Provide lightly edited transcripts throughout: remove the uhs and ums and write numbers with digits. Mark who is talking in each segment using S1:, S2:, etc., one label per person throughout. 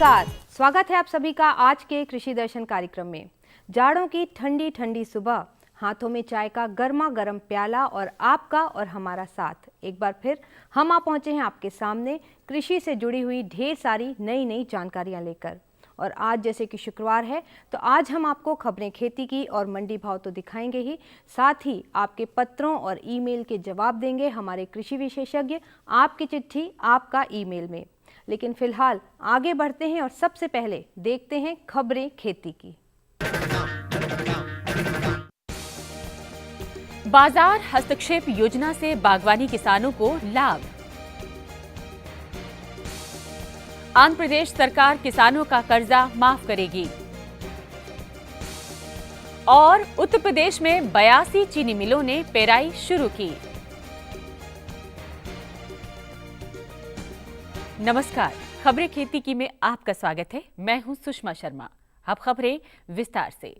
S1: नमस्कार, स्वागत है आप सभी का आज के कृषि दर्शन कार्यक्रम में। जाड़ों की ठंडी ठंडी सुबह, हाथों में चाय का गर्मा गर्म प्याला और आपका और हमारा साथ। एक बार फिर हम आ पहुंचे हैं आपके सामने कृषि से जुड़ी हुई ढेर सारी नई नई जानकारियां लेकर। और आज जैसे कि शुक्रवार है तो आज हम आपको खबरें खेती की और मंडी भाव तो दिखाएंगे ही, साथ ही आपके पत्रों और ईमेल के जवाब देंगे हमारे कृषि विशेषज्ञ आपकी चिट्ठी आपका ईमेल में। लेकिन फिलहाल आगे बढ़ते हैं और सबसे पहले देखते हैं खबरें खेती की।
S2: बाजार हस्तक्षेप योजना से बागवानी किसानों को लाभ। आंध्र प्रदेश सरकार किसानों का कर्जा माफ करेगी। और उत्तर प्रदेश में 82 चीनी मिलों ने पेराई शुरू की। नमस्कार, खबरें खेती की में आपका स्वागत है। मैं हूं सुषमा शर्मा। अब खबरें विस्तार से।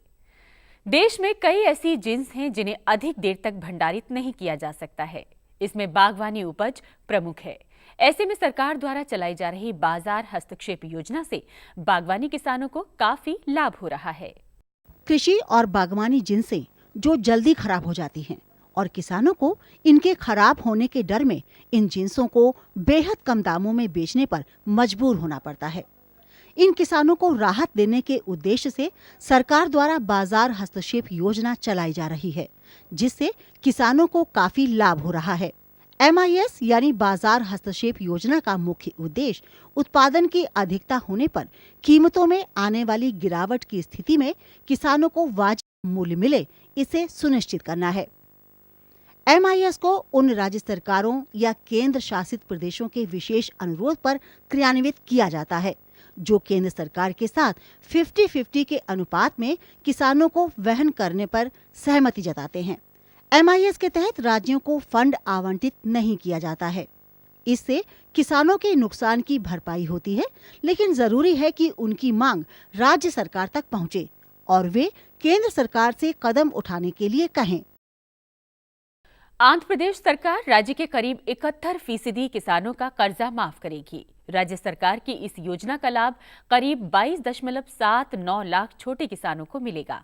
S2: देश में कई ऐसी जिन्स हैं जिन्हें अधिक देर तक भंडारित नहीं किया जा सकता है। इसमें बागवानी उपज प्रमुख है। ऐसे में सरकार द्वारा चलाई जा रही बाजार हस्तक्षेप योजना से बागवानी किसानों को काफी लाभ हो रहा है।
S3: कृषि और बागवानी जिन्सें जो जल्दी खराब हो जाती हैं और किसानों को इनके खराब होने के डर में इन जिन्सों को बेहद कम दामों में बेचने पर मजबूर होना पड़ता है। इन किसानों को राहत देने के उद्देश्य से सरकार द्वारा बाजार हस्तक्षेप योजना चलाई जा रही है, जिससे किसानों को काफी लाभ हो रहा है। MIS यानी बाजार हस्तक्षेप योजना का मुख्य उद्देश्य उत्पादन की अधिकता होने पर कीमतों में आने वाली गिरावट की स्थिति में किसानों को वाजिब मूल्य मिले, इसे सुनिश्चित करना है। MIS को उन राज्य सरकारों या केंद्र शासित प्रदेशों के विशेष अनुरोध पर क्रियान्वित किया जाता है, जो केंद्र सरकार के साथ 50-50 के अनुपात में किसानों को वहन करने पर सहमति जताते हैं। MIS के तहत राज्यों को फंड आवंटित नहीं किया जाता है। इससे किसानों के नुकसान की भरपाई होती है, लेकिन जरूरी है कि उनकी मांग राज्य सरकार तक पहुंचे और वे केंद्र सरकार से कदम उठाने के लिए कहें।
S2: आंध्र प्रदेश सरकार राज्य के करीब 71% किसानों का कर्जा माफ करेगी। राज्य सरकार की इस योजना का लाभ करीब 22.79 लाख छोटे किसानों को मिलेगा।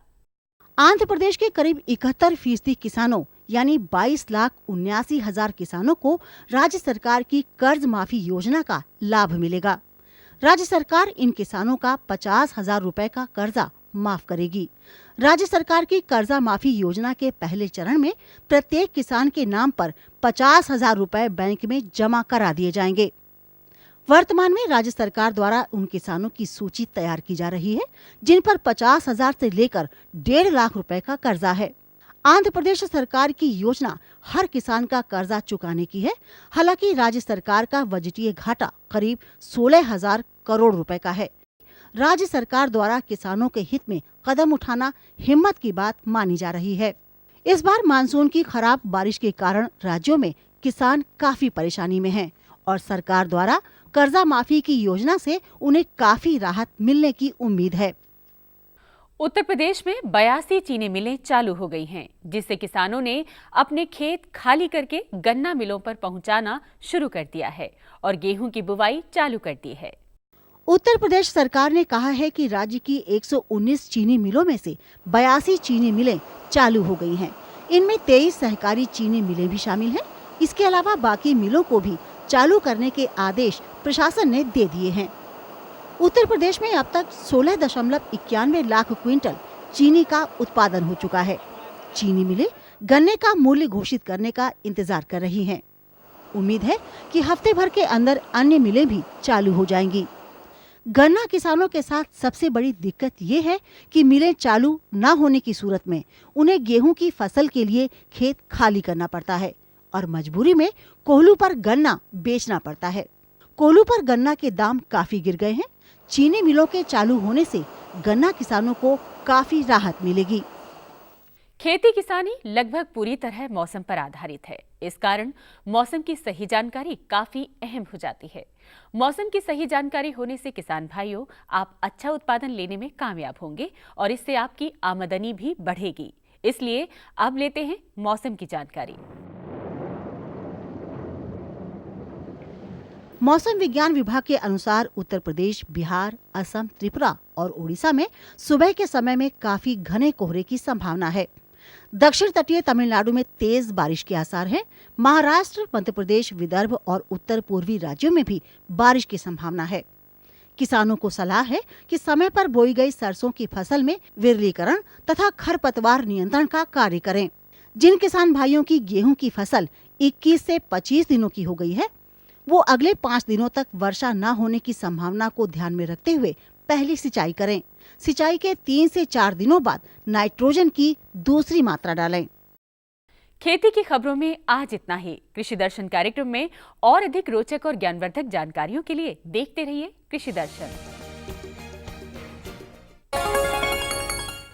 S3: आंध्र प्रदेश के करीब 71% किसानों यानी 22,79,000 किसानों को राज्य सरकार की कर्ज माफी योजना का लाभ मिलेगा। राज्य सरकार इन किसानों का 50,000 रुपए का कर्जा माफ करेगी। राज्य सरकार की कर्जा माफी योजना के पहले चरण में प्रत्येक किसान के नाम पर 50,000 रुपए बैंक में जमा करा दिए जाएंगे। वर्तमान में राज्य सरकार द्वारा उन किसानों की सूची तैयार की जा रही है जिन पर 50,000 से लेकर 1.5 लाख रुपए का कर्जा है। आंध्र प्रदेश सरकार की योजना हर किसान का कर्जा चुकाने की है। हालांकि राज्य सरकार का बजटीय घाटा करीब 16,000 करोड़ रुपए का है। राज्य सरकार द्वारा किसानों के हित में कदम उठाना हिम्मत की बात मानी जा रही है। इस बार मानसून की खराब बारिश के कारण राज्यों में किसान काफी परेशानी में हैं और सरकार द्वारा कर्जा माफी की योजना से उन्हें काफी राहत मिलने की उम्मीद है।
S2: उत्तर प्रदेश में 82 चीनी मिलें चालू हो गई हैं, जिससे किसानों ने अपने खेत खाली करके गन्ना मिलों पर पहुंचाना शुरू कर दिया है और गेहूं की बुवाई चालू कर दी है।
S3: उत्तर प्रदेश सरकार ने कहा है कि राज्य की 119 चीनी मिलों में से 82 चीनी मिलें चालू हो गई हैं। इनमें 23 सहकारी चीनी मिलें भी शामिल हैं। इसके अलावा बाकी मिलों को भी चालू करने के आदेश प्रशासन ने दे दिए हैं। उत्तर प्रदेश में अब तक 16.91 लाख क्विंटल चीनी का उत्पादन हो चुका है। चीनी मिलें गन्ने का मूल्य घोषित करने का इंतजार कर रही हैं। उम्मीद है कि हफ्ते भर के अंदर अन्य मिलें भी चालू हो जाएंगी। गन्ना किसानों के साथ सबसे बड़ी दिक्कत ये है कि मिलें चालू न होने की सूरत में उन्हें गेहूं की फसल के लिए खेत खाली करना पड़ता है और मजबूरी में कोल्हू पर गन्ना बेचना पड़ता है। कोल्हू पर गन्ना के दाम काफी गिर गए हैं। चीनी मिलों के चालू होने से गन्ना किसानों को काफी राहत मिलेगी।
S2: खेती किसानी लगभग पूरी तरह मौसम पर आधारित है। इस कारण मौसम की सही जानकारी काफी अहम हो जाती है। मौसम की सही जानकारी होने से किसान भाइयों, आप अच्छा उत्पादन लेने में कामयाब होंगे और इससे आपकी आमदनी भी बढ़ेगी। इसलिए अब लेते हैं मौसम की जानकारी।
S3: मौसम विज्ञान विभाग के अनुसार उत्तर प्रदेश, बिहार, असम, त्रिपुरा और उड़ीसा में सुबह के समय में काफी घने कोहरे की संभावना है। दक्षिण तटीय तमिलनाडु में तेज बारिश के आसार हैं। महाराष्ट्र, मध्य प्रदेश, विदर्भ और उत्तर पूर्वी राज्यों में भी बारिश की संभावना है। किसानों को सलाह है कि समय पर बोई गई सरसों की फसल में विरलीकरण तथा खरपतवार नियंत्रण का कार्य करें। जिन किसान भाइयों की गेहूं की फसल 21 से 25 दिनों की हो गई है, वो अगले 5 दिनों तक वर्षा न होने की संभावना को ध्यान में रखते हुए पहली सिंचाई करें। सिंचाई के 3 से 4 दिनों बाद नाइट्रोजन की दूसरी मात्रा डालें।
S2: खेती की खबरों में आज इतना ही। कृषि दर्शन कार्यक्रम में और अधिक रोचक और ज्ञानवर्धक जानकारियों के लिए देखते रहिए कृषि दर्शन।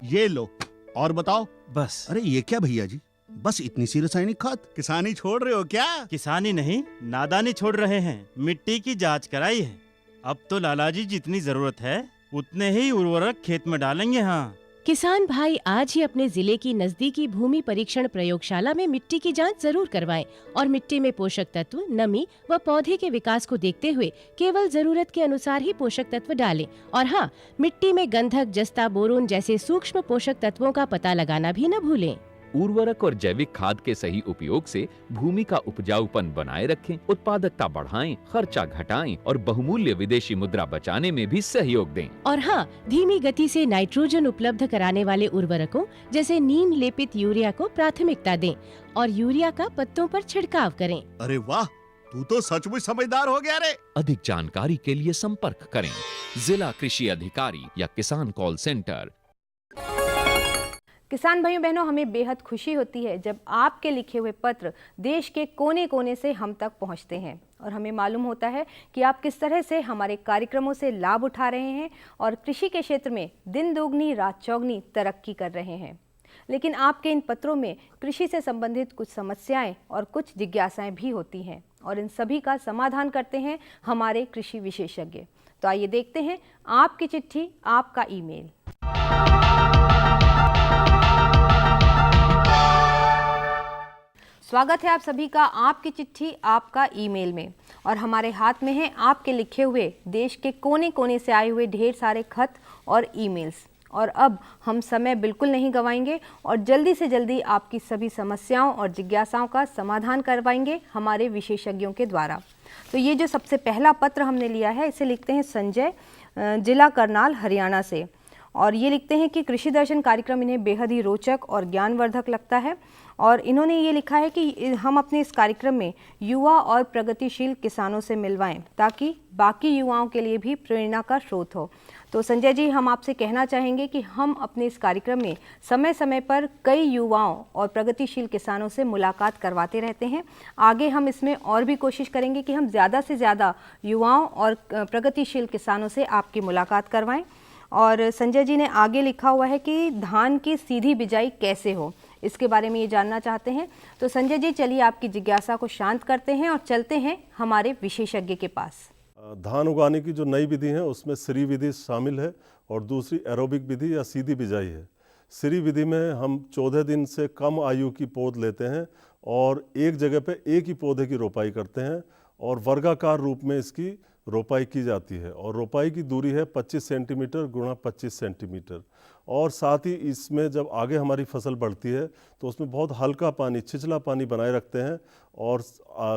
S4: ये लो और बताओ।
S5: बस।
S4: अरे ये क्या भैया जी, बस इतनी सी रासायनिक खाद? किसानी छोड़ रहे हो क्या?
S5: किसानी नहीं, नादानी छोड़ रहे हैं। मिट्टी की जांच कराई है। अब तो लालाजी जितनी जरूरत है उतने ही उर्वरक खेत में डालेंगे। हाँ,
S6: किसान भाई आज ही अपने जिले की नजदीकी भूमि परीक्षण प्रयोगशाला में मिट्टी की जांच जरूर करवाएं और मिट्टी में पोषक तत्व, नमी व पौधे के विकास को देखते हुए केवल जरूरत के अनुसार ही पोषक तत्व डालें। और हाँ, मिट्टी में गंधक, जस्ता, बोरोन जैसे सूक्ष्म पोषक तत्वों का पता लगाना भी न भूलें।
S7: उर्वरक और जैविक खाद के सही उपयोग से भूमि का उपजाऊपन बनाए रखें, उत्पादकता बढ़ाएं, खर्चा घटाएं और बहुमूल्य विदेशी मुद्रा बचाने में भी सहयोग दें।
S6: और हाँ, धीमी गति से नाइट्रोजन उपलब्ध कराने वाले उर्वरकों जैसे नीम लेपित यूरिया को प्राथमिकता दें और यूरिया का पत्तों पर छिड़काव करें।
S4: अरे वाह, तू तो सचमुच समझदार हो गया रे।
S7: अधिक जानकारी के लिए संपर्क करें जिला कृषि अधिकारी या किसान कॉल सेंटर।
S1: किसान भाइयों बहनों, हमें बेहद खुशी होती है जब आपके लिखे हुए पत्र देश के कोने कोने से हम तक पहुंचते हैं और हमें मालूम होता है कि आप किस तरह से हमारे कार्यक्रमों से लाभ उठा रहे हैं और कृषि के क्षेत्र में दिन दोगुनी रात चौगुनी तरक्की कर रहे हैं। लेकिन आपके इन पत्रों में कृषि से संबंधित कुछ समस्याएं और कुछ जिज्ञासाएं भी होती हैं और इन सभी का समाधान करते हैं हमारे कृषि विशेषज्ञ। तो आइए देखते हैं आपकी चिट्ठी, आपका ईमेल। स्वागत है आप सभी का आपकी चिट्ठी आपका ईमेल में और हमारे हाथ में है आपके लिखे हुए देश के कोने कोने से आए हुए ढेर सारे खत और ईमेल्स। और अब हम समय बिल्कुल नहीं गंवाएंगे और जल्दी से जल्दी आपकी सभी समस्याओं और जिज्ञासाओं का समाधान करवाएंगे हमारे विशेषज्ञों के द्वारा। तो ये जो सबसे पहला पत्र हमने लिया है, इसे लिखते हैं संजय, जिला करनाल, हरियाणा से। और ये लिखते हैं कि कृषि दर्शन कार्यक्रम इन्हें बेहद ही रोचक और ज्ञानवर्धक लगता है और इन्होंने ये लिखा है कि हम अपने इस कार्यक्रम में युवा और प्रगतिशील किसानों से मिलवाएं ताकि बाकी युवाओं के लिए भी प्रेरणा का स्रोत हो। तो संजय जी, हम आपसे कहना चाहेंगे कि हम अपने इस कार्यक्रम में समय समय पर कई युवाओं और प्रगतिशील किसानों से मुलाकात करवाते रहते हैं। आगे हम इसमें और भी कोशिश करेंगे कि हम ज़्यादा से ज़्यादा युवाओं और प्रगतिशील किसानों से आपकी मुलाकात करवाएं। और संजय जी ने आगे लिखा हुआ है कि धान की सीधी बिजाई कैसे हो, इसके बारे में ये जानना चाहते हैं। तो संजय जी, चलिए आपकी जिज्ञासा को शांत करते हैं और चलते हैं हमारे विशेषज्ञ के पास।
S8: धान उगाने की जो नई विधि है उसमें श्री विधि शामिल है और दूसरी एरोबिक विधि या सीधी बिजाई है। श्री विधि में हम 14 दिन से कम आयु की पौध लेते हैं और एक जगह पे एक ही पौधे की रोपाई करते हैं और वर्गाकार रूप में इसकी रोपाई की जाती है और रोपाई की दूरी है 25 सेंटीमीटर गुणा 25 सेंटीमीटर। और साथ ही इसमें जब आगे हमारी फसल बढ़ती है तो उसमें बहुत हल्का पानी, छिछला पानी बनाए रखते हैं और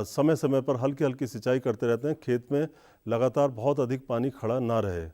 S8: समय समय पर हल्की हल्की सिंचाई करते रहते हैं, खेत में लगातार बहुत अधिक पानी खड़ा ना रहे।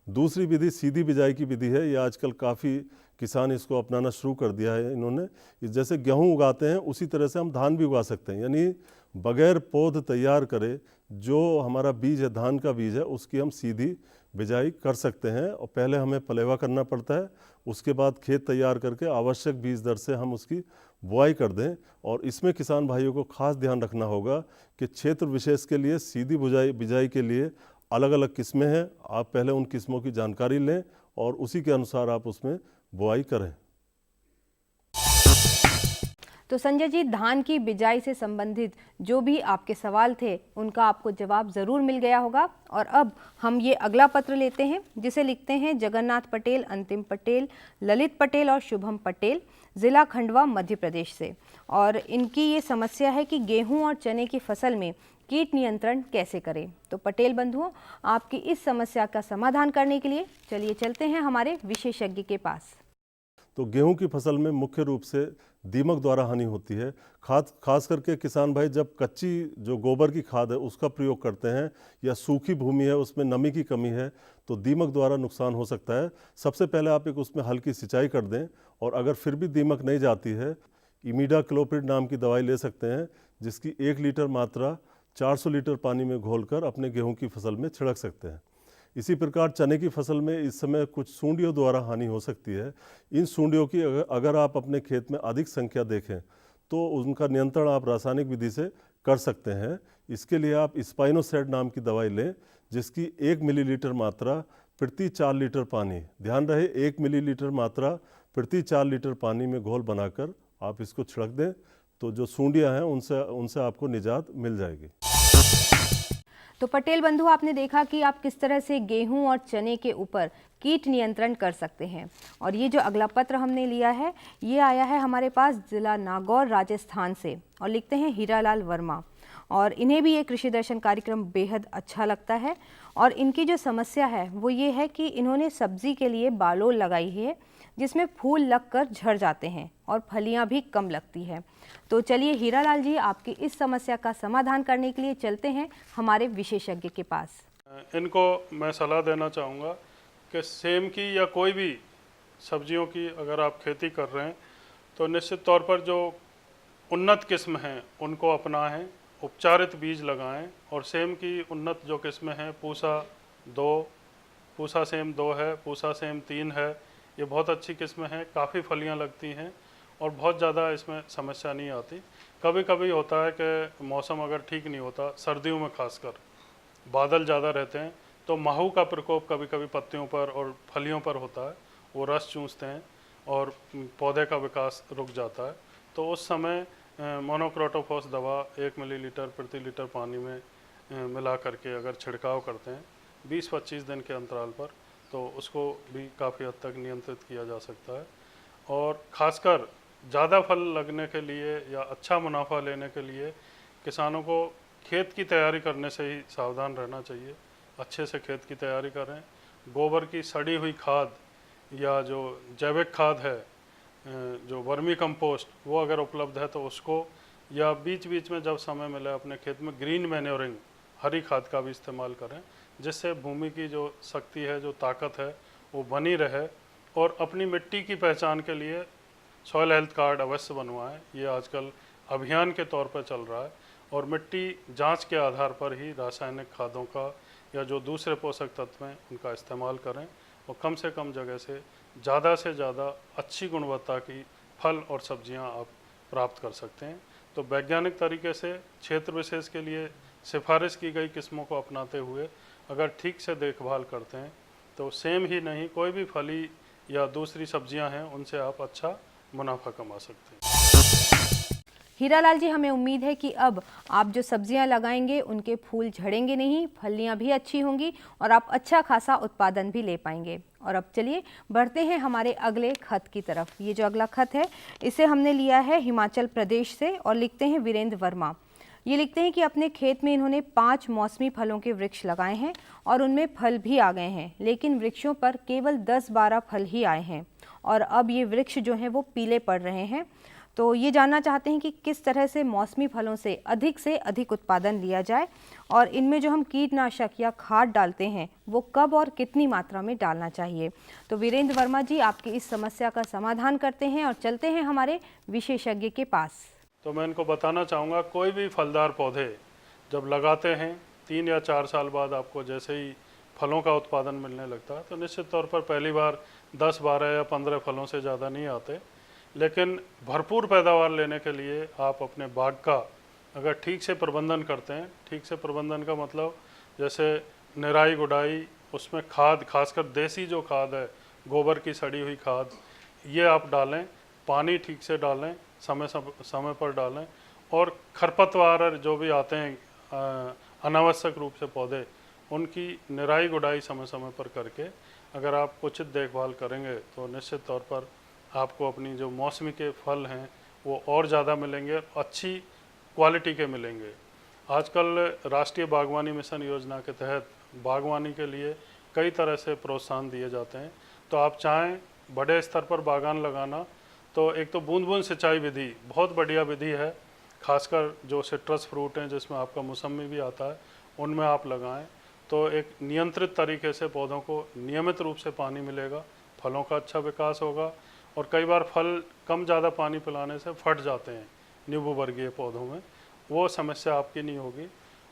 S8: दूसरी विधि सीधी बिजाई की विधि है। ये आजकल काफ़ी किसान इसको अपनाना शुरू कर दिया है इन्होंने। जैसे गेहूँ उगाते हैं उसी तरह से हम धान भी उगा सकते हैं, यानी बगैर पौध तैयार करे जो हमारा बीज है, धान का बीज है, उसकी हम सीधी बिजाई कर सकते हैं। और पहले हमें पलेवा करना पड़ता है, उसके बाद खेत तैयार करके आवश्यक बीज दर से हम उसकी बुआई कर दें। और इसमें किसान भाइयों को खास ध्यान रखना होगा कि क्षेत्र विशेष के लिए सीधी बिजाई के लिए अलग अलग किस्में हैं। आप पहले उन किस्मों की जानकारी लें और उसी के अनुसार आप उसमें बुआई करें।
S1: तो संजय जी, धान की बिजाई से संबंधित जो भी आपके सवाल थे उनका आपको जवाब ज़रूर मिल गया होगा। और अब हम ये अगला पत्र लेते हैं जिसे लिखते हैं जगन्नाथ पटेल, अंतिम पटेल, ललित पटेल और शुभम पटेल, ज़िला खंडवा, मध्य प्रदेश से। और इनकी ये समस्या है कि गेहूं और चने की फसल में कीट नियंत्रण कैसे करें। तो पटेल बंधुओं, आपकी इस समस्या का समाधान करने के लिए चलिए चलते हैं हमारे विशेषज्ञ के पास।
S8: तो गेहूं की फसल में मुख्य रूप से दीमक द्वारा हानि होती है। खास करके किसान भाई जब कच्ची जो गोबर की खाद है उसका प्रयोग करते हैं या सूखी भूमि है उसमें नमी की कमी है तो दीमक द्वारा नुकसान हो सकता है। सबसे पहले आप एक उसमें हल्की सिंचाई कर दें और अगर फिर भी दीमक नहीं जाती है, इमिडाक्लोप्रिड नाम की दवाई ले सकते हैं जिसकी 1 लीटर मात्रा 400 लीटर पानी में घोलकर अपने गेहूं की फसल में छिड़क सकते हैं। इसी प्रकार चने की फसल में इस समय कुछ सूंडियों द्वारा हानि हो सकती है। इन सूंडियों की अगर आप अपने खेत में अधिक संख्या देखें तो उनका नियंत्रण आप रासायनिक विधि से कर सकते हैं। इसके लिए आप स्पाइनोसेड नाम की दवाई लें जिसकी 1 मिलीलीटर मात्रा प्रति 4 लीटर पानी, ध्यान रहे 1 मिलीलीटर मात्रा प्रति 4 लीटर पानी में घोल बनाकर आप इसको छिड़क दें तो जो सूंडियाँ हैं उनसे आपको निजात मिल जाएगी।
S1: तो पटेल बंधु, आपने देखा कि आप किस तरह से गेहूं और चने के ऊपर कीट नियंत्रण कर सकते हैं। और ये जो अगला पत्र हमने लिया है ये आया है हमारे पास जिला नागौर राजस्थान से और लिखते हैं हीरालाल वर्मा। और इन्हें भी ये कृषि दर्शन कार्यक्रम बेहद अच्छा लगता है और इनकी जो समस्या है वो ये है कि इन्होंने सब्जी के लिए बालोल लगाई है जिसमें फूल लगकर झड़ जाते हैं और फलियां भी कम लगती है। तो चलिए हीरालाल जी, आपकी इस समस्या का समाधान करने के लिए चलते हैं हमारे विशेषज्ञ के पास।
S9: इनको मैं सलाह देना चाहूँगा कि सेम की या कोई भी सब्जियों की अगर आप खेती कर रहे हैं तो निश्चित तौर पर जो उन्नत किस्म हैं उनको अपनाएं, उपचारित बीज लगाएं। और सेम की उन्नत जो किस्में हैं पूसा 2, पूसा सेम 2 है, पूसा सेम 3 है, ये बहुत अच्छी किस्में हैं, काफ़ी फलियां लगती हैं और बहुत ज़्यादा इसमें समस्या नहीं आती। कभी कभी होता है कि मौसम अगर ठीक नहीं होता, सर्दियों में खासकर बादल ज़्यादा रहते हैं तो माहू का प्रकोप कभी कभी पत्तियों पर और फलियों पर होता है, वो रस चूसते हैं और पौधे का विकास रुक जाता है। तो उस समय मोनोक्रोटोफॉस दवा 1 मिलीलीटर प्रति लीटर पानी में मिला करके अगर छिड़काव करते हैं 20-25 दिन के अंतराल पर तो उसको भी काफ़ी हद तक नियंत्रित किया जा सकता है। और ख़ासकर ज़्यादा फल लगने के लिए या अच्छा मुनाफा लेने के लिए किसानों को खेत की तैयारी करने से ही सावधान रहना चाहिए। अच्छे से खेत की तैयारी करें। गोबर की सड़ी हुई खाद या जो जैविक खाद है, जो वर्मी कंपोस्ट, वो अगर उपलब्ध है तो उसको, या बीच बीच में जब समय मिले अपने खेत में ग्रीन मैन्योरिंग, हरी खाद का भी इस्तेमाल करें जिससे भूमि की जो शक्ति है, जो ताकत है वो बनी रहे। और अपनी मिट्टी की पहचान के लिए सॉइल हेल्थ कार्ड अवश्य बनवाएं, ये आजकल अभियान के तौर पर चल रहा है। और मिट्टी जांच के आधार पर ही रासायनिक खादों का या जो दूसरे पोषक तत्व हैं उनका इस्तेमाल करें और कम से कम जगह से ज़्यादा अच्छी गुणवत्ता की फल और सब्जियां आप प्राप्त कर सकते हैं। तो वैज्ञानिक तरीके से क्षेत्र विशेष के लिए सिफारिश की गई किस्मों को अपनाते हुए अगर ठीक से देखभाल करते हैं तो सेम ही नहीं, कोई भी फली या दूसरी सब्जियां हैं उनसे आप अच्छा मुनाफा कमा सकते हैं।
S1: हीरालाल जी, हमें उम्मीद है कि अब आप जो सब्जियां लगाएंगे उनके फूल झड़ेंगे नहीं, फलियां भी अच्छी होंगी और आप अच्छा खासा उत्पादन भी ले पाएंगे। और अब चलिए बढ़ते हैं हमारे अगले खत की तरफ। ये जो अगला खत है इसे हमने लिया है हिमाचल प्रदेश से और लिखते हैं वीरेंद्र वर्मा। ये लिखते हैं कि अपने खेत में इन्होंने 5 मौसमी फलों के वृक्ष लगाए हैं और उनमें फल भी आ गए हैं, लेकिन वृक्षों पर केवल 10-12 फल ही आए हैं और अब ये वृक्ष जो हैं वो पीले पड़ रहे हैं। तो ये जानना चाहते हैं कि किस तरह से मौसमी फलों से अधिक उत्पादन लिया जाए और इनमें जो हम कीटनाशक या खाद डालते हैं वो कब और कितनी मात्रा में डालना चाहिए। तो वीरेंद्र वर्मा जी, आपकी इस समस्या का समाधान करते हैं और चलते हैं हमारे विशेषज्ञ के पास।
S9: तो मैं इनको बताना चाहूँगा, कोई भी फलदार पौधे जब लगाते हैं 3 या 4 साल बाद आपको जैसे ही फलों का उत्पादन मिलने लगता है तो निश्चित तौर पर पहली बार 10, 12 या 15 फलों से ज़्यादा नहीं आते, लेकिन भरपूर पैदावार लेने के लिए आप अपने बाग का अगर ठीक से प्रबंधन करते हैं, ठीक से प्रबंधन का मतलब जैसे निराई गुड़ाई, उसमें खाद, खासकर देसी जो खाद है, गोबर की सड़ी हुई खाद, ये आप डालें, पानी ठीक से डालें, समय पर डालें और खरपतवार जो भी आते हैं अनावश्यक रूप से पौधे, उनकी निराई गुड़ाई समय समय पर करके अगर आप उचित देखभाल करेंगे तो निश्चित तौर पर आपको अपनी जो मौसमी के फल हैं वो और ज़्यादा मिलेंगे, अच्छी क्वालिटी के मिलेंगे। आजकल राष्ट्रीय बागवानी मिशन योजना के तहत बागवानी के लिए कई तरह से प्रोत्साहन दिए जाते हैं। तो आप चाहें बड़े स्तर पर बागान लगाना, तो एक तो बूंद बूंद सिंचाई विधि बहुत बढ़िया विधि है, खासकर जो सिट्रस फ्रूट हैं जिसमें आपका मौसमी भी आता है, उनमें आप लगाएं तो एक नियंत्रित तरीके से पौधों को नियमित रूप से पानी मिलेगा, फलों का अच्छा विकास होगा। और कई बार फल कम ज़्यादा पानी पिलाने से फट जाते हैं नींबू वर्गीय पौधों में, वो समस्या आपकी नहीं होगी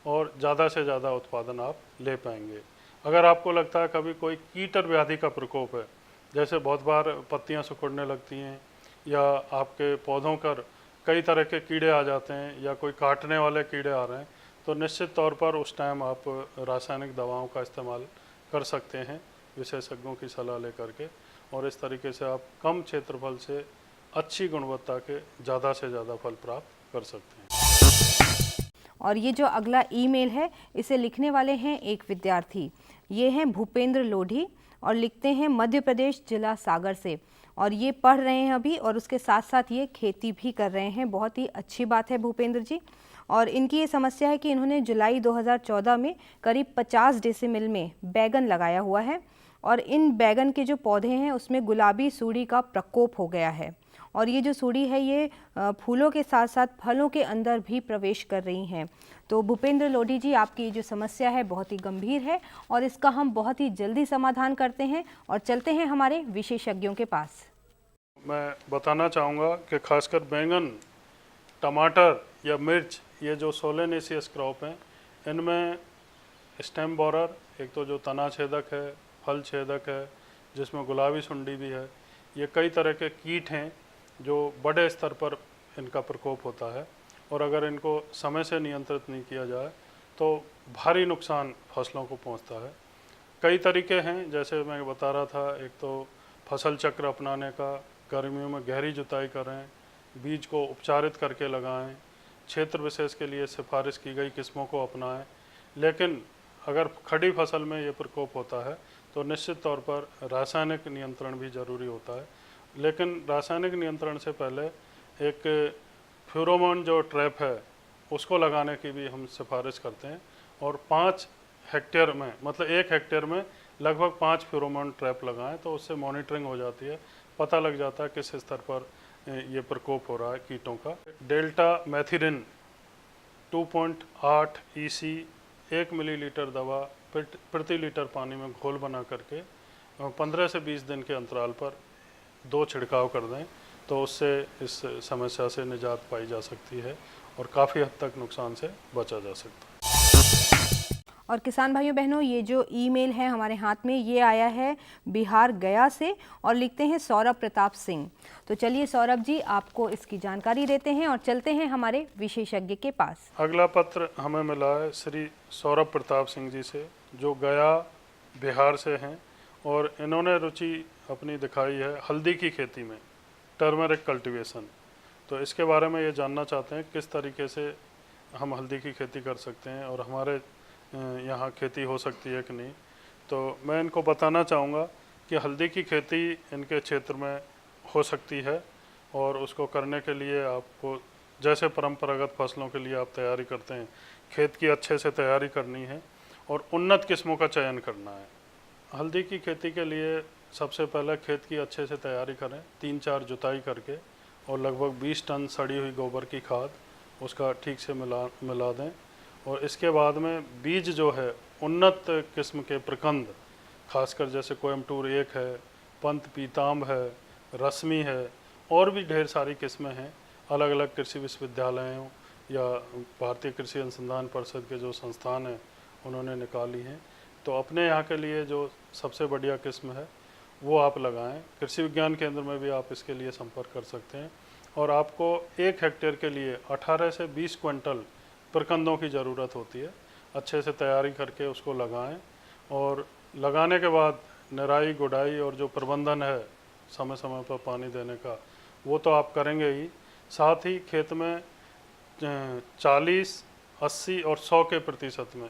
S9: और ज़्यादा से ज़्यादा उत्पादन आप ले पाएंगे। अगर आपको लगता है कभी कोई कीटर व्याधि का प्रकोप है, जैसे बहुत बार पत्तियां सिकुड़ने लगती हैं या आपके पौधों पर कई तरह के कीड़े आ जाते हैं या कोई काटने वाले कीड़े आ रहे हैं, तो निश्चित तौर पर उस टाइम आप रासायनिक दवाओं का इस्तेमाल कर सकते हैं विशेषज्ञों की सलाह लेकर के, और इस तरीके से आप कम क्षेत्रफल से अच्छी गुणवत्ता के ज़्यादा से ज़्यादा फल प्राप्त कर सकते हैं।
S1: और ये जो अगला ईमेल है इसे लिखने वाले हैं एक विद्यार्थी, ये हैं भूपेंद्र लोधी और लिखते हैं मध्य प्रदेश जिला सागर से, और ये पढ़ रहे हैं अभी और उसके साथ साथ ये खेती भी कर रहे हैं। बहुत ही अच्छी बात है भूपेंद्र जी। और इनकी ये समस्या है कि इन्होंने जुलाई 2014 में करीब 50 डेसिमिल में बैगन लगाया हुआ है और इन बैगन के जो पौधे हैं उसमें गुलाबी सूड़ी का प्रकोप हो गया है, और ये जो सूड़ी है ये फूलों के साथ साथ फलों के अंदर भी प्रवेश कर रही हैं। तो भूपेंद्र लोधी जी, आपकी जो समस्या है बहुत ही गंभीर है और इसका हम बहुत ही जल्दी समाधान करते हैं और चलते हैं हमारे विशेषज्ञों के पास।
S9: मैं बताना चाहूँगा कि खासकर बैंगन, टमाटर या मिर्च, ये जो सोलेनेसियस क्रॉप हैं, इनमें स्टेम बोरर, एक तो जो तना छेदक है, फल छेदक है, जिसमें गुलाबी सुंडी भी है, ये कई तरह के कीट हैं जो बड़े स्तर पर इनका प्रकोप होता है, और अगर इनको समय से नियंत्रित नहीं किया जाए तो भारी नुकसान फसलों को पहुंचता है। कई तरीके हैं, जैसे मैं बता रहा था, एक तो फसल चक्र अपनाने का, गर्मियों में गहरी जुताई करें, बीज को उपचारित करके लगाएं, क्षेत्र विशेष के लिए सिफारिश की गई किस्मों को अपनाएं। लेकिन अगर खड़ी फसल में ये प्रकोप होता है तो निश्चित तौर पर रासायनिक नियंत्रण भी ज़रूरी होता है। लेकिन रासायनिक नियंत्रण से पहले एक फेरोमोन जो ट्रैप है उसको लगाने की भी हम सिफारिश करते हैं, और 5 हेक्टेयर में, मतलब 1 हेक्टेयर में लगभग 5 फेरोमोन ट्रैप लगाएं, तो उससे मॉनिटरिंग हो जाती है, पता लग जाता है किस स्तर पर ये प्रकोप हो रहा है कीटों का। डेल्टा मैथिरिन 2.8 EC 1 मिलीलीटर दवा प्रति लीटर पानी में घोल बना करके 15 से 20 दिन के अंतराल पर 2 छिड़काव कर दें, तो उससे इस समस्या से निजात पाई जा सकती है और काफ़ी हद तक नुकसान से बचा जा सकता है।
S1: और किसान भाइयों बहनों, ये जो ईमेल है हमारे हाथ में, ये आया है बिहार गया से और लिखते हैं सौरभ प्रताप सिंह। तो चलिए सौरभ जी, आपको इसकी जानकारी देते हैं और चलते हैं हमारे विशेषज्ञ के पास।
S9: अगला पत्र हमें मिला है श्री सौरभ प्रताप सिंह जी से, जो गया बिहार से हैं, और इन्होंने रुचि अपनी दिखाई है हल्दी की खेती में, टर्मरिक कल्टीवेशन। तो इसके बारे में ये जानना चाहते हैं किस तरीके से हम हल्दी की खेती कर सकते हैं और हमारे यहाँ खेती हो सकती है कि नहीं। तो मैं इनको बताना चाहूँगा कि हल्दी की खेती इनके क्षेत्र में हो सकती है, और उसको करने के लिए आपको जैसे परंपरागत फसलों के लिए आप तैयारी करते हैं, खेत की अच्छे से तैयारी करनी है और उन्नत किस्मों का चयन करना है। हल्दी की खेती के लिए सबसे पहले खेत की अच्छे से तैयारी करें, 3-4 जुताई करके, और लगभग 20 टन सड़ी हुई गोबर की खाद उसका ठीक से मिला दें। और इसके बाद में बीज जो है उन्नत किस्म के प्रकंद, खासकर जैसे कोयम्बटूर 1 है, पंत पीताम्ब है, रश्मि है, और भी ढेर सारी किस्में हैं, अलग अलग कृषि विश्वविद्यालयों या भारतीय कृषि अनुसंधान परिषद के जो संस्थान हैं उन्होंने निकाली हैं। तो अपने यहाँ के लिए जो सबसे बढ़िया किस्म है वो आप लगाएं। कृषि विज्ञान केंद्र में भी आप इसके लिए संपर्क कर सकते हैं, और आपको 1 हेक्टेयर के लिए 18 से 20 क्विंटल प्रकंदों की ज़रूरत होती है। अच्छे से तैयारी करके उसको लगाएं, और लगाने के बाद निराई गुड़ाई और जो प्रबंधन है समय समय पर पानी देने का, वो तो आप करेंगे ही, साथ ही खेत में 40, 80 और 100 के प्रतिशत में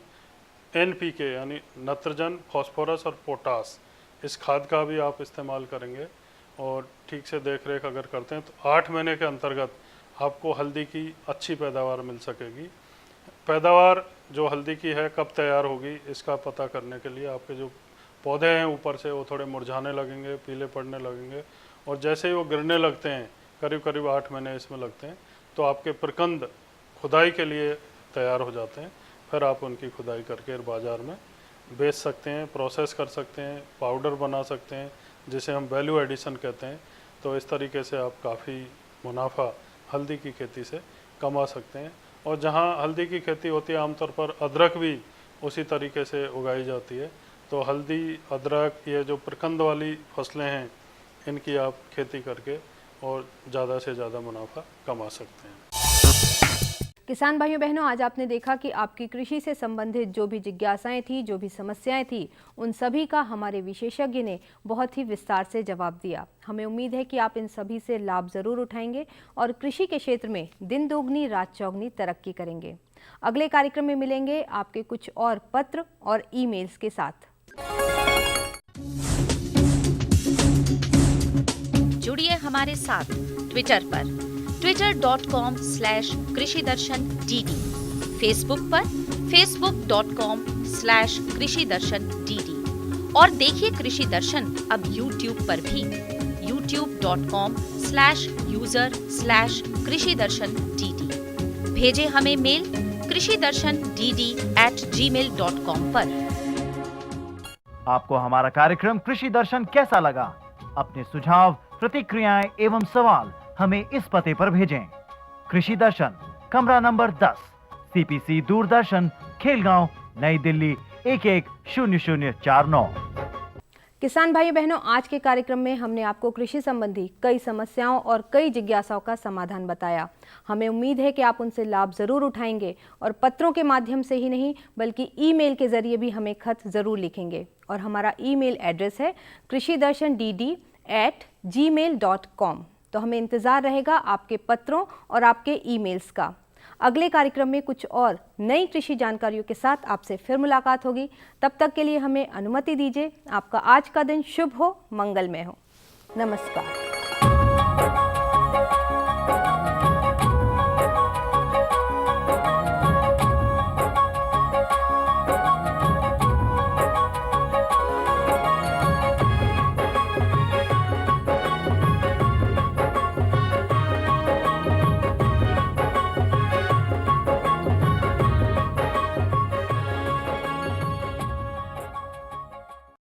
S9: NPK यानी नाइट्रोजन, फास्फोरस और पोटास, इस खाद का भी आप इस्तेमाल करेंगे, और ठीक से देख रेख अगर करते हैं तो 8 महीने के अंतर्गत आपको हल्दी की अच्छी पैदावार मिल सकेगी। पैदावार जो हल्दी की है कब तैयार होगी इसका पता करने के लिए आपके जो पौधे हैं ऊपर से वो थोड़े मुरझाने लगेंगे, पीले पड़ने लगेंगे, और जैसे ही वो गिरने लगते हैं, करीब करीब 8 महीने इसमें लगते हैं, तो आपके प्रकंद खुदाई के लिए तैयार हो जाते हैं। फिर आप उनकी खुदाई करके बाज़ार में बेच सकते हैं, प्रोसेस कर सकते हैं, पाउडर बना सकते हैं, जिसे हम वैल्यू एडिशन कहते हैं। तो इस तरीके से आप काफ़ी मुनाफा हल्दी की खेती से कमा सकते हैं। और जहाँ हल्दी की खेती होती है आमतौर पर अदरक भी उसी तरीके से उगाई जाती है। तो हल्दी, अदरक, ये जो प्रकंद वाली फसलें हैं, इनकी आप खेती करके और ज़्यादा से ज़्यादा मुनाफा कमा सकते हैं।
S1: किसान भाइयों बहनों, आज आपने देखा कि आपकी कृषि से संबंधित जो भी जिज्ञासाएं थी, जो भी समस्याएं थी, उन सभी का हमारे विशेषज्ञ ने बहुत ही विस्तार से जवाब दिया। हमें उम्मीद है कि आप इन सभी से लाभ जरूर उठाएंगे और कृषि के क्षेत्र में दिन दोगुनी रात चौगुनी तरक्की करेंगे। अगले कार्यक्रम में मिलेंगे आपके कुछ और पत्र और ईमेल्स के साथ।
S10: जुड़िए हमारे साथ ट्विटर पर twitter.com/कृषिदर्शन.dd, फेसबुक पर facebook.com/कृषिदर्शन.dd और देखिए कृषि दर्शन अब यूट्यूब पर भी youtube.com/user/कृषिदर्शन.dd। भेजे हमें मेल कृषिदर्शन.dd@gmail.com पर।
S11: आपको हमारा कार्यक्रम कृषि दर्शन कैसा लगा? अपने सुझाव, प्रतिक्रियाएं एवं सवाल हमें इस पते पर भेजें। कृषि दर्शन, कमरा नंबर 10, CPC दूरदर्शन, खेलगांव, नई दिल्ली 110049।
S1: किसान भाई बहनों, आज के कार्यक्रम में हमने आपको कृषि संबंधी कई समस्याओं और कई जिज्ञासाओं का समाधान बताया। हमें उम्मीद है कि आप उनसे लाभ जरूर उठाएंगे और पत्रों के माध्यम से ही नहीं बल्कि ईमेल के जरिए भी हमें खत जरूर लिखेंगे। और हमारा ईमेल एड्रेस है krishidarshan.dd@gmail.com। तो हमें इंतज़ार रहेगा आपके पत्रों और आपके ईमेल्स का। अगले कार्यक्रम में कुछ और नई कृषि जानकारियों के साथ आपसे फिर मुलाकात होगी। तब तक के लिए हमें अनुमति दीजिए। आपका आज का दिन शुभ हो, मंगलमय हो। नमस्कार।